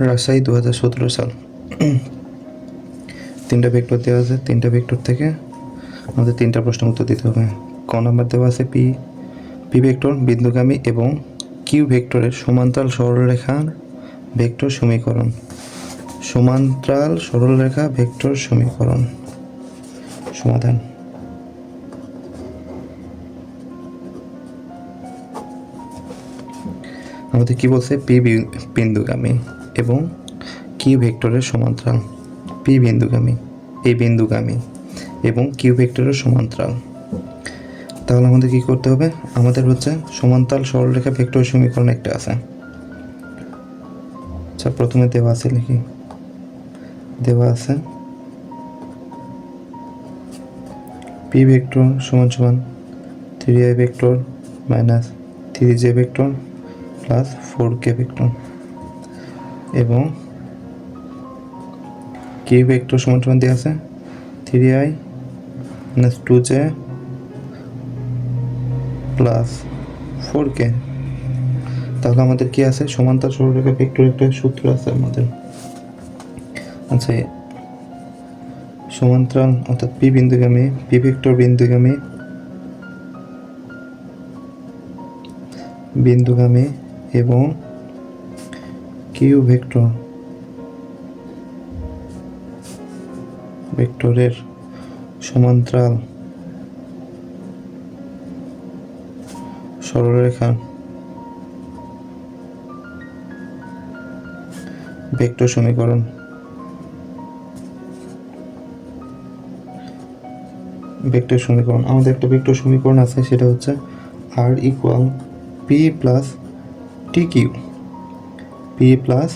রাজশাহী 2017 সাল। 3টা ভেক্টর দেওয়া আছে, 3টা ভেক্টর থেকে আমাদের 3টা প্রশ্ন উত্তর দিতে হবে। ক নাম্বার দেওয়া আছে পি ভেক্টর বিন্দুগামী এবং কিউ ভেক্টরের সমান্তরাল সরলরেখার ভেক্টর সমীকরণ। সমান্তরাল সরলরেখা ভেক্টর সমীকরণ সমাধান। আমাদের কি বলছে? পি বিন্দুগামী এবং কিউ ভেক্টরের সমান্তরাল। পি বিন্দুগামী, এই বিন্দুগামী এবং কিউ ভেক্টরের সমান্তরাল। তাহলে আমাদের কি করতে হবে? আমাদের হচ্ছে সমান্তরাল সরলরেখা ভেক্টর সমীকরণ একটা আছে। আচ্ছা, প্রথমে দেওয়া আছে, লিখি। দেওয়া আছে পি ভেক্টর সমান সমান 3i vector minus 3j vector plus 4k vector এবং কিউ ভেক্টর সমান সমান দেওয়া আছে 3i minus 2j plus 4k। তাহলে আমাদের কি আছে? সমান্তরাল সরলরেখা ভেক্টর একটা সূত্র আছে আমাদের। আচ্ছা, সমান্তরাল অর্থাৎ পি বিন্দুগামী, পি ভেক্টর বিন্দুগামী এবং কিউ ভেক্টরের সমান্তরাল সরলরেখা ভেক্টর সমীকরণ। ভেক্টর সমীকরণ, আমাদের একটা ভেক্টর সমীকরণ আছে, সেটা হচ্ছে R equal P plus T Q. P plus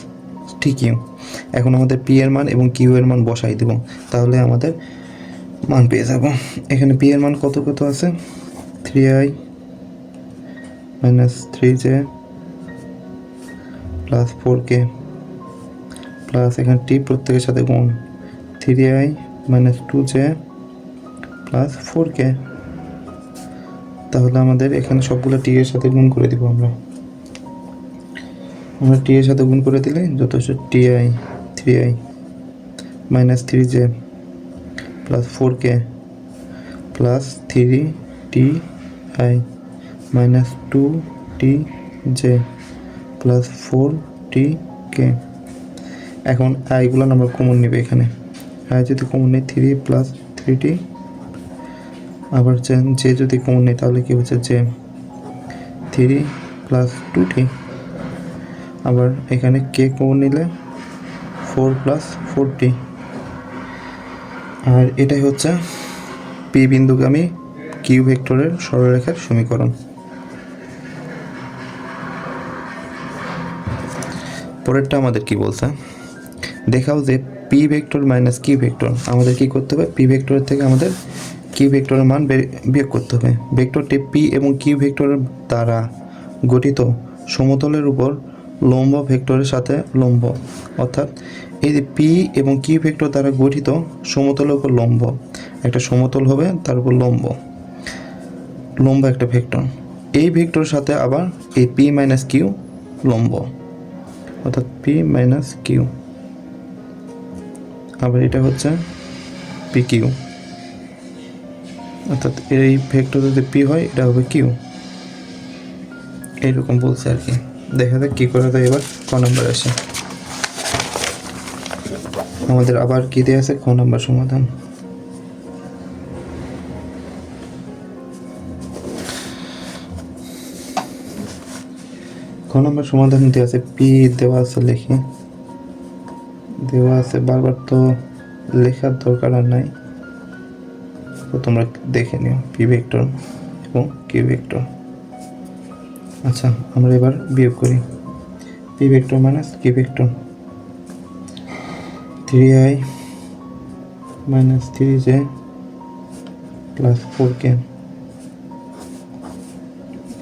T Q. এখন আমাদের পি এর মান এবং কিউ এর মান বসাই দেব, তাহলে আমাদের মান পেয়ে যাব। এখানে পি এর মান কত কত আছে? 3i minus 3j plus 4k plus এখানে টি প্রত্যেকের সাথে গুণ 3i minus 2j plus 4k। তাহলে আমাদের এখানে সবগুলো টি এর সাথে গুণ করে দিব। আমরা টি এর সাথে গুণ করে দিলে যথেষ্ট t i 3i minus 3j plus 4k plus 3ti minus 2tj plus 4tk। এখন আইগুলো আমরা কমন নিবে। এখানে আই যদি কমন নেই 3 প্লাস 3t, আবার জে যদি কমন নেই তাহলে কি হচ্ছে? J 3 plus 2t। আবার এখানে কে কমন নিলে 4 প্লাস 4t। আর এটাই হচ্ছে পি বিন্দুগামী কিউ ভেক্টরের সরলরেখার সমীকরণ। পরেরটা আমাদের কি বলছে? দেখাও যে P vector minus Q vector. আমাদের কি করতে হবে? পি ভেক্টরের থেকে আমাদের কিউ ভেক্টরের মান বিয়োগ করতে হবে। ভেক্টরটি পি এবং কিউ ভেক্টরের দ্বারা গঠিত সমতলের উপর লম্ব ভেক্টরের সাথে লম্ব। অর্থাৎ এই যে পি এবং কিউ ভেক্টর দ্বারা গঠিত সমতলের উপর লম্ব, একটা সমতল হবে, তার উপর লম্ব একটা ভেক্টর। এই ভেক্টরের সাথে আবার এই পি মাইনাস কিউ লম্ব, অর্থাৎ পি মাইনাস কিউ। আবার এটা হচ্ছে পি কিউ, অর্থাৎ এই ভেক্টর যদি পি হয় এটা হবে কিউ। এইরকম বলছে আর কি। দেখা যাক কী করা যায়। এবার ক নাম্বার আসে। আমাদের আবার কী দেওয়া আছে? ক নাম্বার সমাধান। ক নাম্বার সমাধান দেওয়া আছে, পি দেওয়া আছে, লিখি। দেওয়া আছে, বারবার তো লেখার দরকার আর নাই, তো তোমরা দেখে নিও পি ভেক্টর এবং কিউ ভেক্টর। আচ্ছা, আমরা এবার বিয়োগ করি। P vector minus Q vector 3i minus 3j plus 4k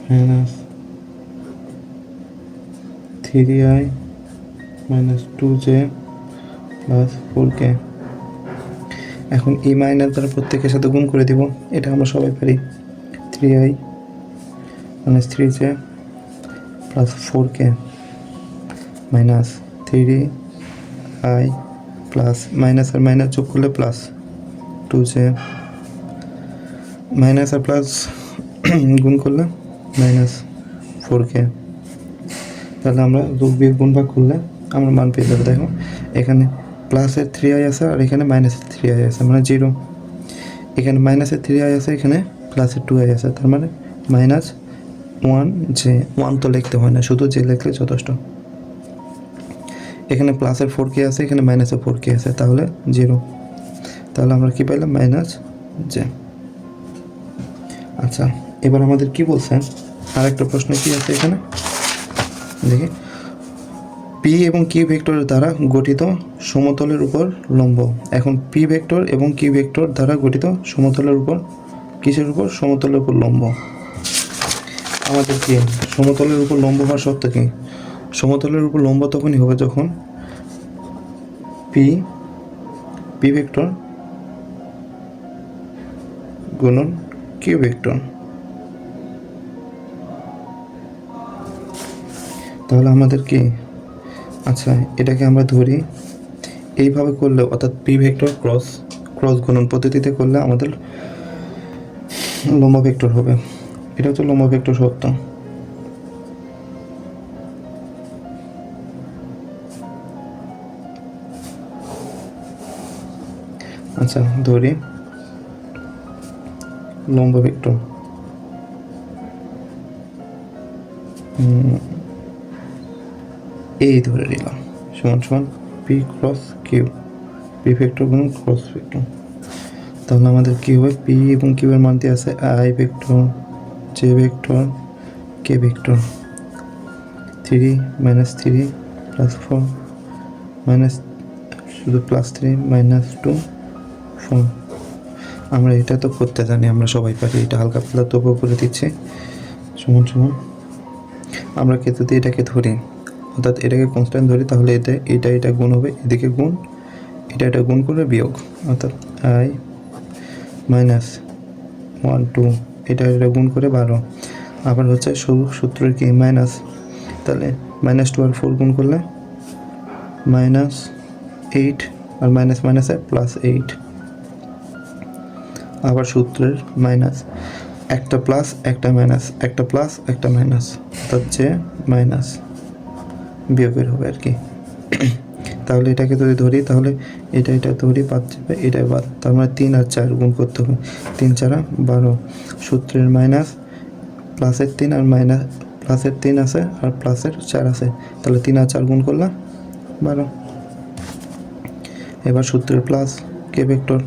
minus 3i minus 2j plus 4k। এখন এই মাইনাস দ্বারা প্রত্যেকের সাথে গুণ করে দিব। এটা আমরা সবাই পারি। 3i minus 3j plus 4k minus 3 I plus minus আর মাইনাস যোগ করলে প্লাস 2j মাইনাস আর প্লাস গুণ করলে মাইনাস 4k। তাহলে আমরা যোগ বিয়োগ গুণ ভাগ করলে আমরা মান পেয়ে যাবো। দেখো এখানে প্লাসের 3i আছে আর এখানে মাইনাসের 3i আছে, মানে 0। এখানে মাইনাসের 3i আছে, এখানে প্লাসের 2i আছে, তার মানে মাইনাস 1j। 1 তো লিখতে হয় না, শুধু যে লিখলে যথেষ্ট। এখানে প্লাসের 4k আছে, এখানে মাইনাসের 4k আছে, তাহলে 0। তাহলে আমরা কি পাইলাম? Minus j। আচ্ছা, এবার আমাদের কি বলছে, আর একটা প্রশ্ন কি আছে এখানে দেখি। পি এবং কিউ ভেক্টরের দ্বারা গঠিত সমতলের উপর লম্ব। এখন পি ভেক্টর এবং কিউ ভেক্টর দ্বারা গঠিত সমতলের উপর, কিসের উপর? সমতলের উপর লম্ব। আমাদের কি সমতলের উপর লম্ব হওয়ার শর্ত কি? সমতলের উপর লম্ব তখনই হবে যখন পি ভেক্টর গুণন কিউ ভেক্টর। তাহলে আমাদের কি, আচ্ছা এটাকে আমরা ধরি এইভাবে করলে, অর্থাৎ পি ভেক্টর ক্রস গুণন পদ্ধতিতে করলে আমাদের লম্ব ভেক্টর হবে। এটা হচ্ছে লম্ব ভেক্টর সত্য। আচ্ছা ধরি লম্ব ভেক্টর এই ধরে নিলাম সমান সমান P cross Q, P vector গুণ ক্রস ভেক্টর। তাহলে আমাদের কী হবে? পি এবং কিউ এর মান দিয়ে আছে I vector, J vector, K vector. 3 minus 3 plus 4 minus, শুধু প্লাস 3 মাইনাস 2 4। আমরা এটা তো করতে জানি, আমরা সবাই পারি, এটা হালকা পাতলা তবুও করে দিচ্ছে। সমান সমান আমরা কে যদি এটাকে ধরি, অর্থাৎ এটাকে কনস্ট্যান্ট ধরি, তাহলে এটা গুণ হবে, এদিকে গুণ, এটা গুণ করে বিয়োগ, অর্থাৎ আই মাইনাস 1 2, এটা গুণ করে 12। আবার হচ্ছে সূত্রের কি মাইনাস, তাহলে মাইনাস 2 আর 4 গুণ করলে মাইনাস 8, আর মাইনাস মাইনাসে প্লাস 8। আবার সূত্রের মাইনাস, একটা প্লাস একটা মাইনাস, একটা প্লাস একটা মাইনাস, অর্থাৎ যে মাইনাস বিয়োগের হবে আর কি। তাহলে এটাকে যদি ধরি, তাহলে এটা ধরি, বাদ যাবে, এটাই বাদ, তার মানে 3 আর 4 গুণ করতে হবে, 3 4 12। সূত্রের মাইনাস, প্লাসের 3 আর মাইনাস, প্লাসের 3 আছে আর প্লাসের 4 আছে, তাহলে 3 আর 4 গুণ করলে 12। এবার সূত্রের প্লাস কে ভেক্টর,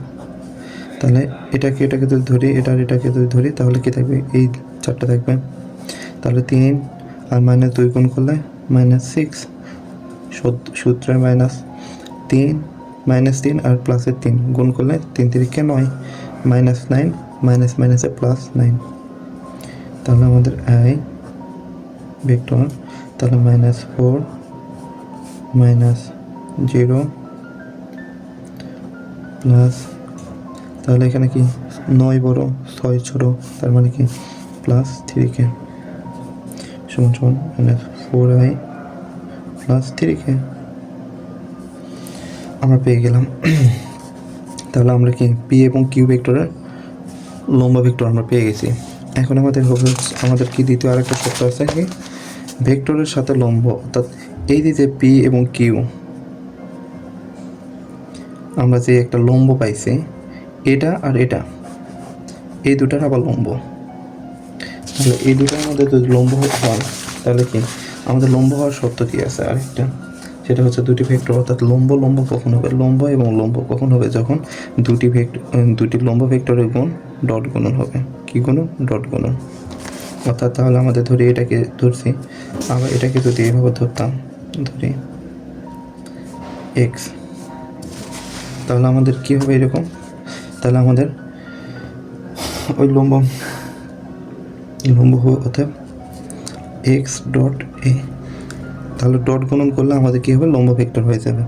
তাহলে এটাকে যদি ধরি, এটাকে যদি ধরি, তাহলে কি থাকবে? এই 4টা থাকবে। তাহলে 3 আর মাইনাস 2 গুণ করলে মাইনাস 6। সূত্রের মাইনাস 3 মাইনাস 3 আর প্লাসের 3 গুণ করলে 3 3কে 9, মাইনাস 9 মাইনাস মাইনাসে প্লাস 9। তাহলে আমাদের আই ভেক্টর, তাহলে মাইনাস 4 মাইনাস 0 প্লাস, তাহলে এখানে কি 9 বড় 6 ছোট, তার মানে কি প্লাস 3k সমান সমান মাইনাস 4i প্লাস 3k আমরা পেয়ে গেলাম। তাহলে আমরা কি পি এবং কিউ ভেক্টরের লম্ব ভেক্টর আমরা পেয়ে গেছি। এখন আমাদের হবে, আমাদের কি দ্বিতীয় আরেকটা শর্ত আছে কি, ভেক্টরের সাথে লম্ব, অর্থাৎ এই যে পি এবং কিউ, আমরা যে একটা লম্ব পাইছি, এটা আর এটা, এই দুটার আবার লম্ব। তাহলে এই দুটার মধ্যে যদি লম্ব হতে হয়, তাহলে কি আমাদের লম্ব হওয়ার শর্ত কি আছে আরেকটা, সেটা হচ্ছে দুটি ভেক্টর, অর্থাৎ লম্ব কখন হবে? লম্ব এবং লম্ব কখন হবে? যখন দুটি লম্ব ভেক্টরের গুণ ডট গুণন হবে। কি গুণন? ডট গুণন। অর্থাৎ তাহলে আমাদের ধরি এটাকে ধরছি, আবার এটাকে যদি এইভাবে ধরতাম, ধরি এক্স, তাহলে আমাদের কি হবে এরকম, তাহলে আমাদের ওই লম্ব হবে অর্থাৎ এক্স ডট এ। তাহলে ডট গুণন করলে আমাদের কী হবে? লম্ব ভেক্টর হয়ে যাবে।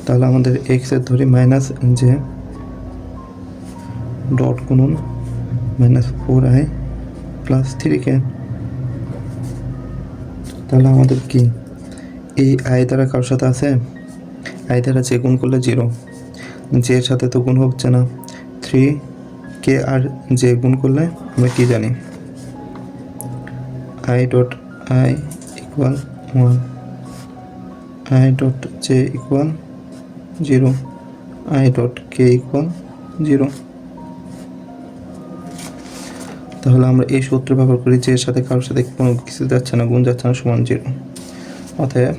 তাহলে আমাদের এক্সের ধরি মাইনাস যে ডট গুণন মাইনাস 4i প্লাস 3k। তাহলে আমাদের কি এই আই দ্বারা কারোর সাথে আছে? আই দ্বারা যে গুণ করলে 0, যে এর সাথে তো গুণ হচ্ছে না। 3 কে আর যে গুণ করলে আমরা কি জানি? I dot I equal 1, I dot J equal 0, I dot K equal 0। তাহলে আমরা এই সূত্র ব্যবহার করি, যে এর সাথে কারোর সাথে কোনো কিছু যাচ্ছে না, গুণ যাচ্ছে না, সমান 0। অতএব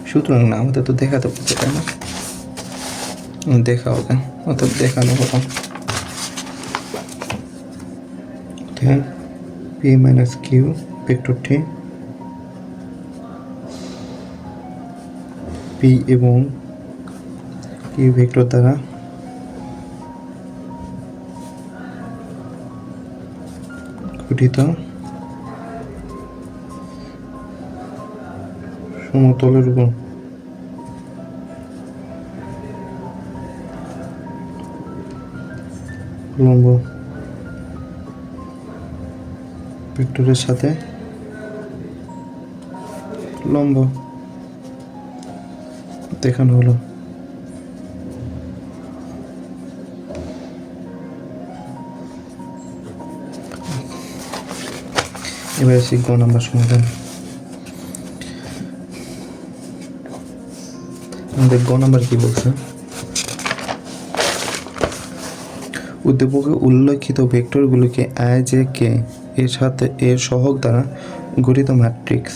সুতরাং না, আমাদের তো দেখাতে বলছে, তাই না? দেখা হবে, অর্থাৎ দেখানো হলো। পি মাইনাস কিউ ভেক্টরটি পি এবং কিউ ভেক্টর দ্বারা গঠিত সমতলের উপর লম্ব ভেক্টরের সাথে লম্ব দেখানো হলো। এবার আসি গ নাম্বার সমাধান। আমাদের গ নাম্বার কি বলছে? উদ্দীপকে উল্লেখিত ভেক্টরগুলোকে আই জে কে এর সাথে এর সহগ দ্বারা গঠিত ম্যাট্রিক্স,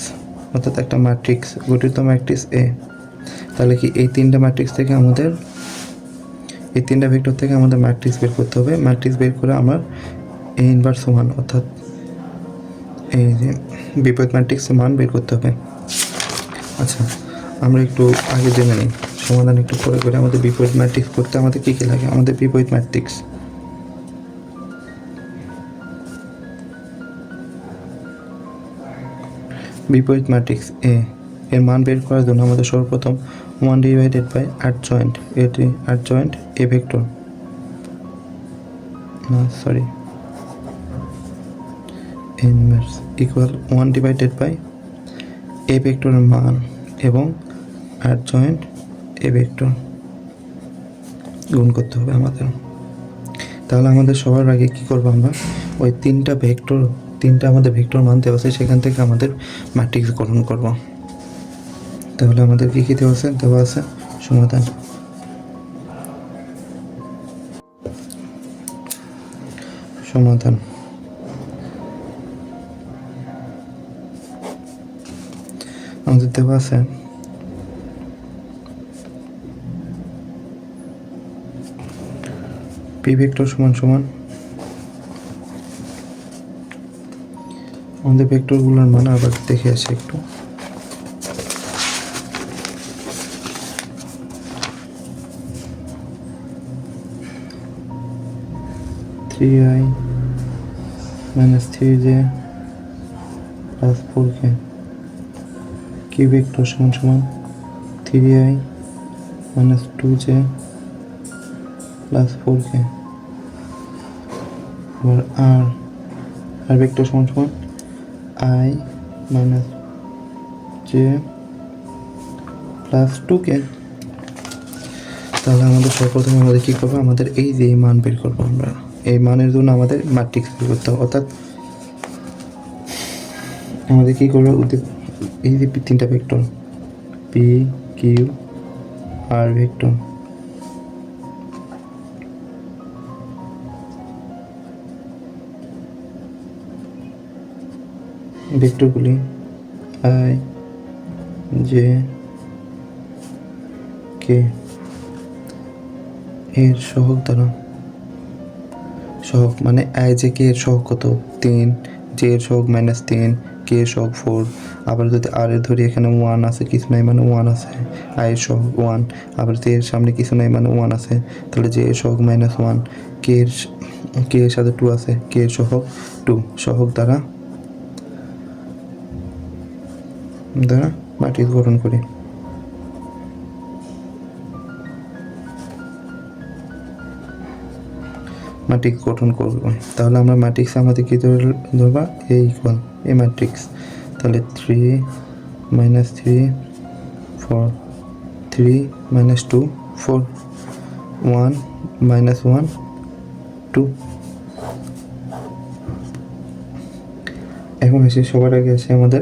অর্থাৎ একটা ম্যাট্রিক্স গঠিত ম্যাট্রিক্স এ। তাহলে কি এই তিনটা ম্যাট্রিক্স থেকে আমাদের, এই তিনটা ভেক্টর থেকে আমাদের ম্যাট্রিক্স বের করতে হবে। ম্যাট্রিক্স বের করে আমার এ ইনভার্স মান, অর্থাৎ এই যে বিপরীত ম্যাট্রিক্সের মান বের করতে হবে। আচ্ছা, আমরা একটু আগে জেনে নিই, সমাধান একটু পরে করে। আমাদের বিপরীত ম্যাট্রিক্স করতে আমাদের কী কী লাগে? আমাদের বিপরীত ম্যাট্রিক্স, বিপরীত ম্যাট্রিক্স এ এর মান বের করার জন্য আমাদের সর্বপ্রথম 1 ডিভাইডেড বাই অ্যাডজয়েন্ট, এটি অ্যাডজয়েন্ট এ ভেক্টর, না sorry inverse equal 1 divided by A ভেক্টরের মান এবং অ্যাডজয়েন্ট এ ভেক্টর গুণ করতে হবে আমাদের। তাহলে আমাদের সবার আগে কী করবো? আমরা ওই তিনটা আমাদের ভেক্টর মান দেওয়া আছে, সেখান থেকে আমাদের ম্যাট্রিক্স গঠন করব। তাহলে আমাদের কী কী দেওয়া আছে সমাধান। আমাদের দেওয়া আছে পি ভেক্টর সমান সমান আমাদের ভেক্টরগুলোর মান আবার দেখে আসি একটু। Three I minus 3j plus 4k, কি ভেক্টর সমান সমান 3i minus 2j plus 4k। এবার আর ভেক্টর সমান সমান i minus j plus 2k। তাহলে আমাদের সর্বপ্রথমে আমাদের কী করবো? আমাদের এই যে মান বের করবো। আমরা এই মানের জন্য আমাদের ম্যাট্রিক্স বের করতে হবে, অর্থাৎ আমাদের কী করবো? এই যে তিনটা vector P Q R vector, ভেক্টরগুলি আই জে কে এর সহগ দ্বারা, সহগ মানে আই জে কে এর সহগ কত? 3, জে এর সহগ -3, কে এর সহগ 4। আবার যদি আর এর ধরি, এখানে 1 আছে, কিছু নাই মানে 1 আছে, আই এর সহগ 1। আবার জে এর সামনে কিছু নাই মানে 1 আছে, তাহলে জে এর সহগ -1, কে এর সাথে 2 আছে, কে এর সহগ 2। সহগ দ্বারা ম্যাট্রিক্স গঠন করি। ম্যাট্রিক্স গঠন করব। তাহলে আমরা ম্যাট্রিক্স আমাদের কী ধরবা এ ইকুয়াল এ ম্যাট্রিক্স। তাহলে 3 -3 4 3 -2 4 1 -1 2। এখন আসি সবার আগে আসে আমাদের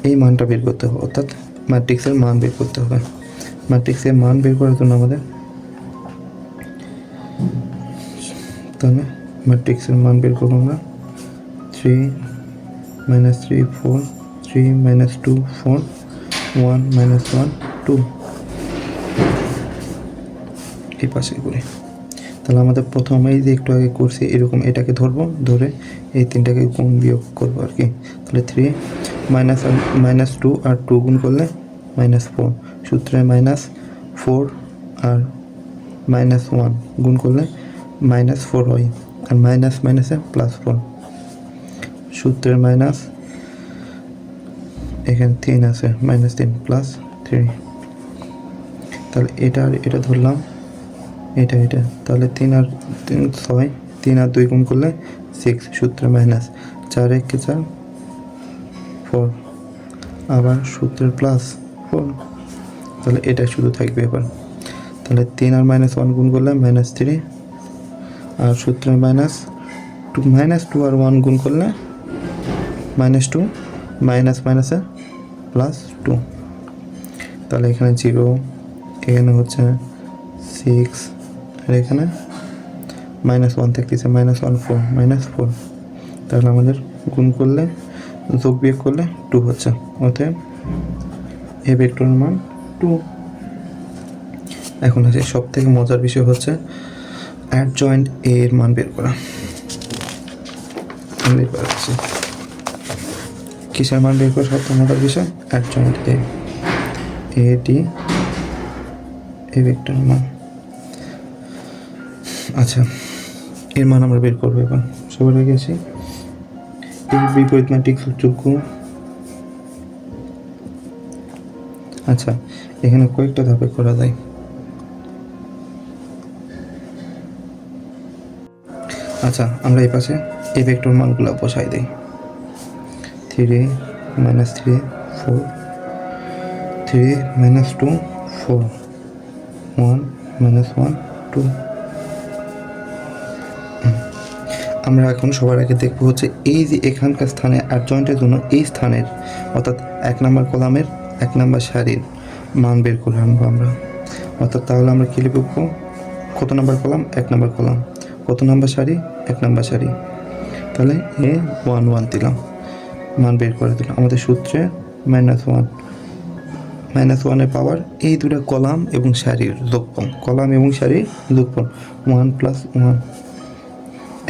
এই মানটা বের করতে হবে, অর্থাৎ ম্যাট্রিক্সের মান বের করতে হবে। ম্যাট্রিক্সের মান বের করার জন্য আমাদের তাহলে ম্যাট্রিক্সের মান বের করবো আমরা 3 -3 4 3 -2 4 1 -1 2 এই পাশে করি। তাহলে আমাদের প্রথমে এই যে একটু আগে করছি এরকম এটাকে ধরবো, ধরে এই তিনটাকে গুণ বিয়োগ করবো আর কি। তাহলে 3 -2 আর 2 গুণ করলে -4, সূত্রে -4 আর -1 গুণ করলে -4 হয়, আর মাইনাস মাইনাসে +4, সূত্রের মাইনাস এখানে 3 আছে, -3 +3। তাহলে এটা আর এটা ধরলাম, এটা তাহলে 3 আর 3 6, 3 আর 2 গুণ করলে 6, সূত্রে মাইনাস 4 1 4 4, আবার সূত্রের +4। তাহলে এটা শুধু থাকবে এবার। তাহলে 3 আর -1 গুণ করলে -3, আর সূত্রের -2 আর 1 গুণ করলে -2, মাইনাস মাইনাসে +2। তাহলে এখানে 0, এখানে হচ্ছে 6, আর এখানে -1 থাকতেছে, -1 4 তাহলে আমাদের গুণ করলে যোগ বিয়োগ করলে 2 হচ্ছে, অতএব এ ভেক্টরের মান 2। এখন আছে সব থেকে মজার বিষয় হচ্ছে অ্যাডজয়েন্ট এ এর মান বের করা। আমি পাচ্ছি কিসের মান বের করা সব থেকে মজার বিষয়? অ্যাডজয়েন্ট এ ডি এ ভেক্টরের মান। আচ্ছা, এর মান আমরা বের করবো এবার। সবার আগে আসি এর বিপরীত ম্যাট্রিক্স যোগ্য। আচ্ছা, এখানে কয়েকটা ধাপে করা যায়। আচ্ছা, আমরা এই পাশে এই ভেক্টর মানগুলো বসাই দিই। 3 -3 4 3 -2 4 1 -1 2। আমরা এখন সবার আগে দেখবো হচ্ছে এই যে এখানকার স্থানে অ্যাডজয়েন্টের জন্য এই স্থানের, অর্থাৎ 1 নম্বর কলামের 1 নম্বর সারির মান বের করে আনবো আমরা। অর্থাৎ তাহলে আমরা কী লিখবো? কত নম্বর কলাম? 1 নম্বর কলাম। কত নম্বর সারি? 1 নম্বর সারি। তাহলে এ 1 1 দিলাম, মান বের করে দিলাম। আমাদের সূত্রে -1 এর পাওয়ার এই দুটো কলাম এবং সারির যোগফল, কলাম এবং সারির যোগফল 1 + 1।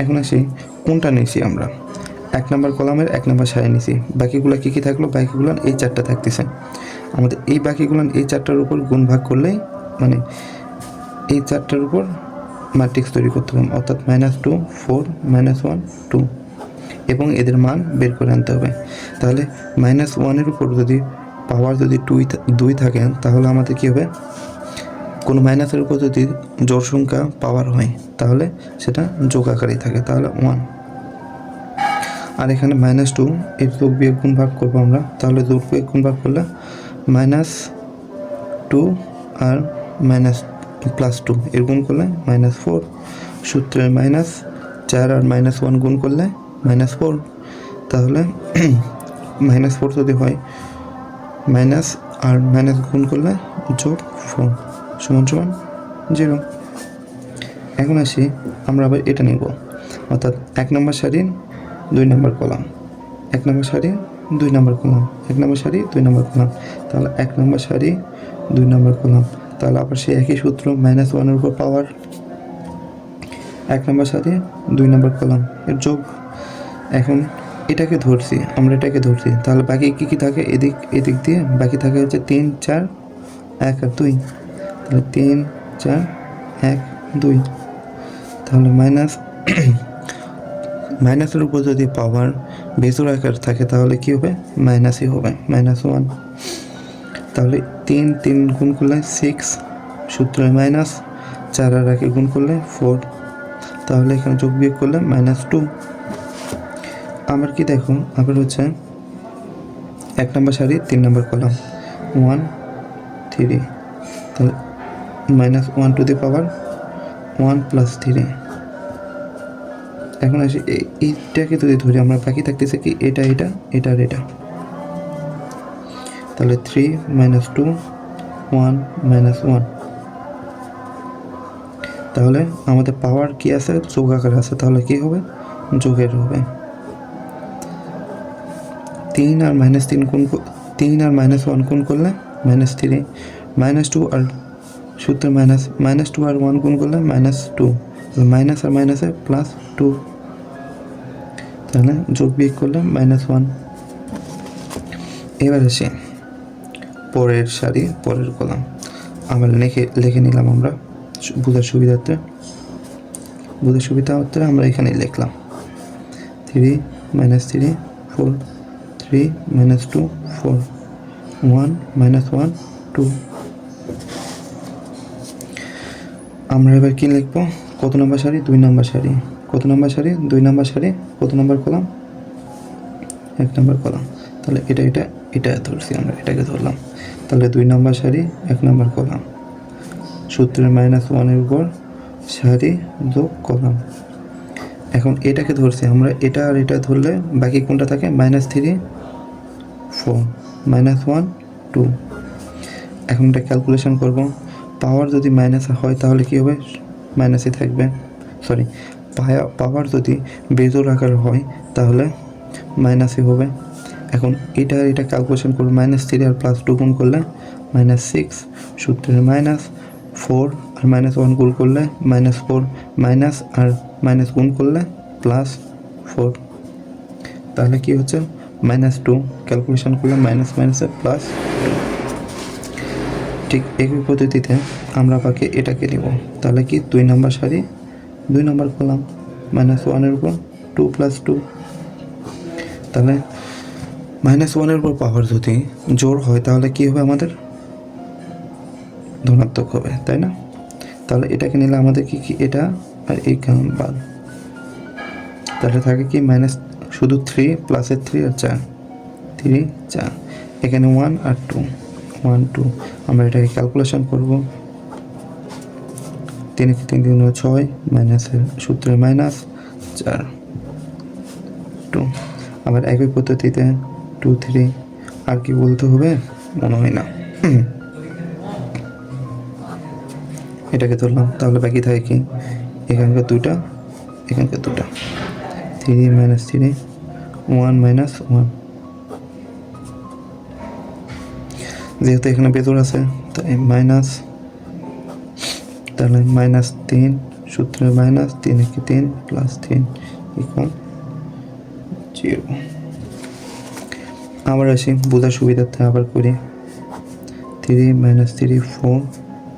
এখন আসি কোনটা নিয়েছি আমরা? 1 নম্বর কলামের 1 নম্বর সারি নিয়েছি। বাকিগুলো কী থাকলো? বাকিগুলো এই 4টা থাকতেছে। আমাদের এই বাকিগুলো এই 4টার উপর গুণ ভাগ করলেই মানে এই 4টার উপর ম্যাট্রিক্স তৈরি করতে হবে, অর্থাৎ -2 4 -1 2, এবং এদের মান বের করে আনতে হবে। তাহলে -1 এর উপর যদি পাওয়ার যদি 2 থাকে তাহলে আমাদের কী হবে? কোনো মাইনাসের উপর যদি জোড় সংখ্যা পাওয়ার হয় তাহলে সেটা যোগ আকারেই থাকে, তাহলে 1। আর এখানে -2 এর যোগ বিয়োগ গুণ ভাগ করবো আমরা, তাহলে যোগ বিয়োগ গুণ ভাগ করলে -2 আর +2 এর গুণ করলে -4, সূত্রের -4 আর -1 গুণ করলে -4। তাহলে -4 যদি হয় মাইনাস আর মাইনাস গুণ করলে যোগ 4 সমান 0। এখন আসি আমরা আবার এটা নিব, অর্থাৎ 1 নম্বর সারির 2 নম্বর কলাম, 1 নম্বর সারি 2 নম্বর কলাম, 1 নম্বর সারি 2 নম্বর কলাম। তাহলে 1 নম্বর সারি 2 নম্বর কলাম, তাহলে আবার সেই একই সূত্র -1 এর উপর পাওয়ার 1 নম্বর সারি 2 নম্বর কলাম এর যোগ। এখন এটাকে ধরছি আমরা, এটাকে ধরছি, তাহলে বাকি কী থাকে? এদিক দিয়ে বাকি থাকে হচ্ছে 3 4 1 আর 2। তাহলে 3 4 1 2। তাহলে মাইনাসের উপর যদি পাওয়ার বেজোর আকার থাকে তাহলে কী হবে? মাইনাসই হবে, -1। তাহলে 3 গুণ করলে 6, সূত্রে -4 আর 1 গুণ করলে 4। তাহলে এখানে যোগ বিয়োগ করলে -2। আবার কি দেখো, আবার হচ্ছে 1 নম্বর সারি 3 নম্বর কলাম 1 3, তাহলে -1 টু দি পাওয়ার 1 + 3। এখন আসি এইটাকে যদি ধরি আমরা, বাকি থাকতেছে কি এটা এটা এটা আর এটা, তাহলে 3 - 2 1 - 1। তাহলে আমাদের পাওয়ার কি আছে, যোগ আকারে আছে, তাহলে কি হবে, যোগের হবে। 3 আর -3 গুণ 3 আর -1 গুণ করলে -3, -2 আর সূত্রে -2 আর 1 গুণ করলে -2, মাইনাস আর মাইনাসে +2, তাহলে যোগ বিয়োগ করলে -1। এবার আসি পরের সারি, পরের কলাম আমরা লিখে নিলাম আমরা বোঝার সুবিধার্থে আমরা এখানে লিখলাম 3 - 3 4 3 - 2 4 1 - 1 2। আমরা এবার কি লিখব, কত নম্বর সারি, 2 নম্বর সারি, কত নম্বর সারি, 2 নম্বর সারি, কত নম্বর কলাম, 1 নম্বর কলাম। তাহলে এটা ধরছি আমরা, এটাকে ধরলাম, তাহলে 2 নম্বর সারি 1 নম্বর কলাম, সূত্রের -1 এর উপর সারি যোগ কলাম। এখন এটাকে ধরছি আমরা, এটা আর এটা ধরলে বাকি কোনটা থাকে, -3 4 -1 2। এখন এটা ক্যালকুলেশন করব, পাওয়ার যদি মাইনাস হয় তাহলে কি হবে, মাইনাসই থাকবে, সরি, পাওয়ার যদি বেজোড় আকার হয় তাহলে মাইনাসই হবে। এখন এটা ক্যালকুলেশন করবো, -3 আর +2 গুণ করলে -6, সূত্রের -4 আর -1 গুণ করলে -4, মাইনাস আর মাইনাস গুণ করলে +4, তাহলে কি হচ্ছে -2, ক্যালকুলেশন করলে মাইনাস মাইনাসে +2। ঠিক একই পদ্ধতিতে আমরা বাকি এটাকে নিব, তাহলে কি 2 নম্বর সারি 2 নম্বর কলাম, -1 এর উপর 2 + 2, তাহলে -1 এর উপর পাওয়ার যদি জোর হয় তাহলে কি হবে, আমাদের ধনাত্মক হবে, তাই না? তাহলে এটাকে নিলে আমাদের কি এটা আর এই বাদ, তাহলে থাকে কি শুধু 3 +3 আর 4 3 4, এখানে 1 আর 2 1 2। আমরা এটাকে ক্যালকুলেশন করব, 3 3 3 6, মাইনাসের সূত্রে -4 2। আবার একই পদ্ধতিতে 2 3, আর কি বলতে হবে মনে হয় না, এটাকে ধরলাম, তাহলে বাকি থাকে কি এখানকার 2টা, এখানকার 2টা, 3 - 3 1 - 1। যেহেতু এখানে বেজোড় আছে তাই মাইনাস, তাহলে -3, সূত্রে -3 × 3 + 3 = 0। আবার আসি বোঝার সুবিধার্থে, আবার করি 3 - 3 4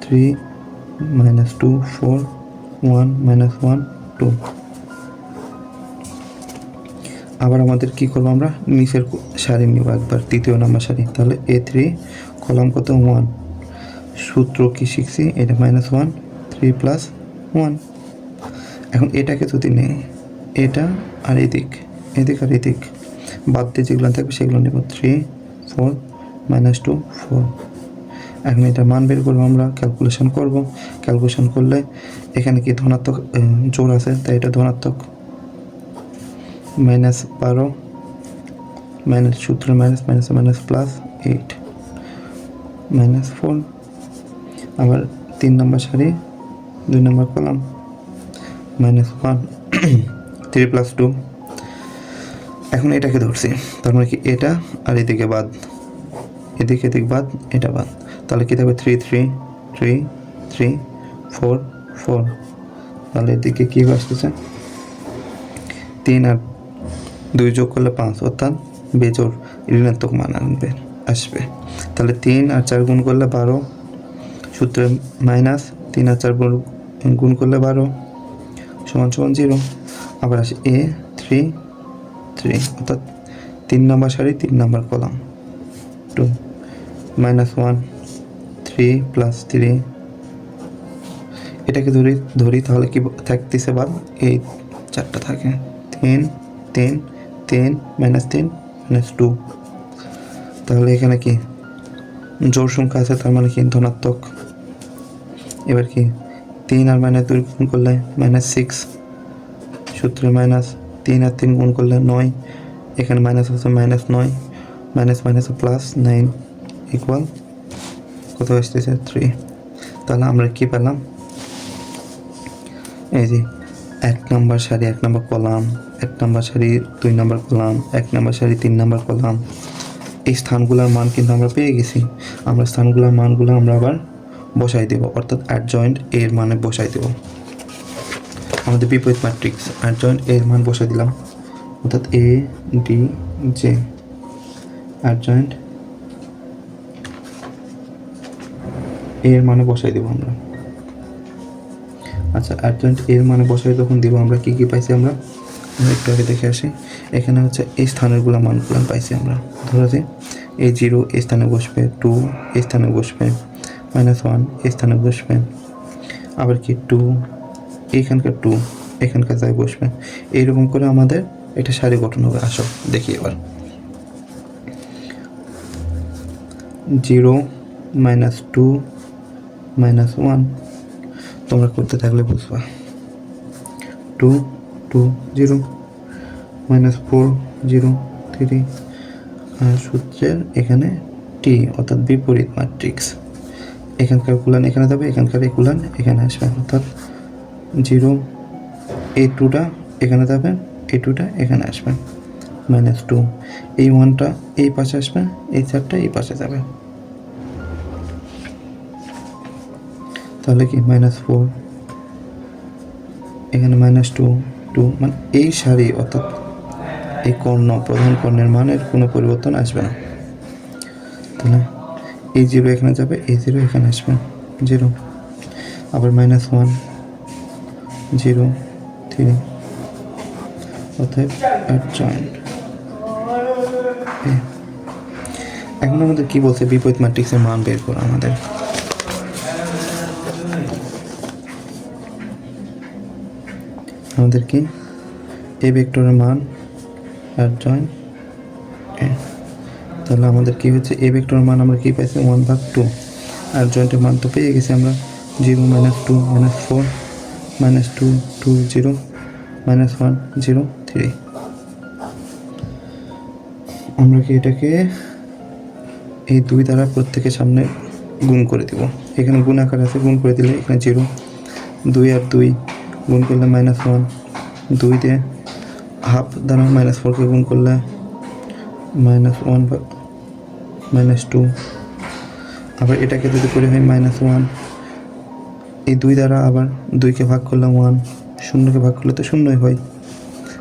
3 - 2 4 1 - 1 2। আবার আমাদের কি করবো, আমরা নিচের সারি নিব একবার, তৃতীয় নম্বর সারি, তাহলে A3 কলাম কত 1, সূত্র কি শিখছি, এটা -1 3 + 1। এখন এটাকে যদি নেই, এটা আর এদিক আর এদিক বাদ দিয়ে যেগুলো থাকবে সেগুলো নেব, 3 4 -2 4। এখন এটা মান বের করবো, আমরা ক্যালকুলেশন করব, ক্যালকুলেশন করলে এখানে কি ধনাত্মক জোর আছে, তাই এটা ধনাত্মক, -12 মাইনাস সূত্র মাইনাস +8 -4। আবার 3 নম্বর সারি 2 নম্বর কলাম -1 3 + 2। এখন এটাকে ধরছি, তার মানে কি এটা আর এদিকে বাদ, এদিক বাদ, এটা বাদ, তাহলে কি থাকবে 3 3 3 3 4 4। তাহলে এদিকে কি আসতেছে, 3 আর 2 যোগ করলে 5, অর্থাৎ বেজোড় ঋণাত্মক মান আসবে। তাহলে 3 আর 4 গুণ করলে 12, সূত্রে -3 আর 4 গুণ করলে 12 = 0। আবার আসে A3 3, অর্থাৎ 3 নম্বর সারি 3 নম্বর কলাম 2 -1 3 + 3, এটাকে ধরি তাহলে কি থাকতেছে বাদ, এই 4টা থাকে, 10 10 10 -10 -2। তাহলে এখানে কি জোড় সংখ্যা আছে, তার মানে কি ধনাত্মক। এবার কি 3 আর -2 গুণ করলে -6, সূত্রে -3 আর 3 গুণ করলে 9, এখানে মাইনাস আছে -9, মাইনাস +9 ইকুয়াল কত আসতেছে 3। তাহলে আমরা কি পেলাম, এই যে 1 নম্বর সারি 1 নম্বর কলাম, 1 নম্বর সারি 2 নম্বর কলাম, 1 নম্বর সারি 3 নম্বর কলাম, এই স্থানগুলোর মান কিন্তু আমরা পেয়ে গেছি। আমরা স্থানগুলোর মানগুলো আমরা আবার বসাই দেব, অর্থাৎ অ্যাডজয়েন্ট এর মানে বসাই দেব। আমাদের বিপরীত ম্যাট্রিক্স অ্যাডজয়েন্ট এর মান বসাই দিলাম, অর্থাৎ এ ডি জে অ্যাডজয়েন্ট এর মানে বসাই দেব আমরা। আচ্ছা, অ্যাডজয়েন্ট এর মানে বসাই যখন দেবো আমরা কি কি পাইছি, আমরা একটু আগে দেখে আসি। এখানে হচ্ছে এই স্থানেরগুলো মানগুলো পাইছি আমরা। ধরো যে এই 0 এই স্থানে বসবে, 2 এই স্থানে বসবে, -1 এই স্থানে বসবে, আবার কি 2 এইখানকার 2 এখানকার যাই বসবে। এইরকম করে আমাদের একটা সারি গঠন হবে। আসো দেখি এবার 0 -2 -1 তোমরা করতে থাকলে বুঝবা। 2 2 0 -4 0 3, আর সূত্রের এখানে টি অর্থাৎ বিপরীত ম্যাট্রিক্স। এখানকার কুলান এখানে যাবে, এখানকার এই কুলান এখানে আসবে, অর্থাৎ 0 এই 2টা এখানে যাবে, এই 2টা এখানে আসবে, -2 এই 1টা এই পাশে আসবে, এই 4টা এই পাশে যাবে। তাহলে কি -4 এখানে -2 2, মানে এই সারি অর্থাৎ এই কর্ণ প্রধান কর্ণের মানের কোনো পরিবর্তন আসবে না। তাহলে এই 0 এখানে যাবে, এই 0 এখানে আসবে, 0 আবার -1 0 3, অর্থাৎ অ্যাডজয়েন্ট। এখন আমাদের কি বলছে, বিপরীত ম্যাট্রিক্সের মান বের করা। আমাদের কি এ ভেক্টরের মান অ্যাডজয়েন্ট এ। তাহলে আমাদের কি হচ্ছে, এ ভেক্টরের মান আমরা কি পাইছি 1/2, অ্যাডজয়েন্টের মান তো পেয়ে গেছি আমরা, 0 -2 -4 -2 2 0 -1 0 3। আমরা কি এটাকে এই 2 দ্বারা প্রত্যেকের সামনে গুণ করে দিব। এখানে গুণ আকার আছে, গুণ করে দিলে এখানে 0 2 আর 2 গুণ করলে -1, 2 দিয়ে হাফ দ্বারা -4কে গুণ করলে -1 -2, আবার এটাকে যদি করে হয় -1, এই 2 দ্বারা আবার 2কে ভাগ করলে 1, 0কে ভাগ করলে তো 0ই হয়,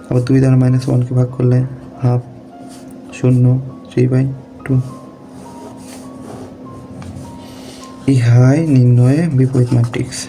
আবার 2 দ্বারা -1কে ভাগ করলে হাফ, 0 3/2। ইহাই নির্ণয়ে বিপরীত ম্যাট্রিক্স।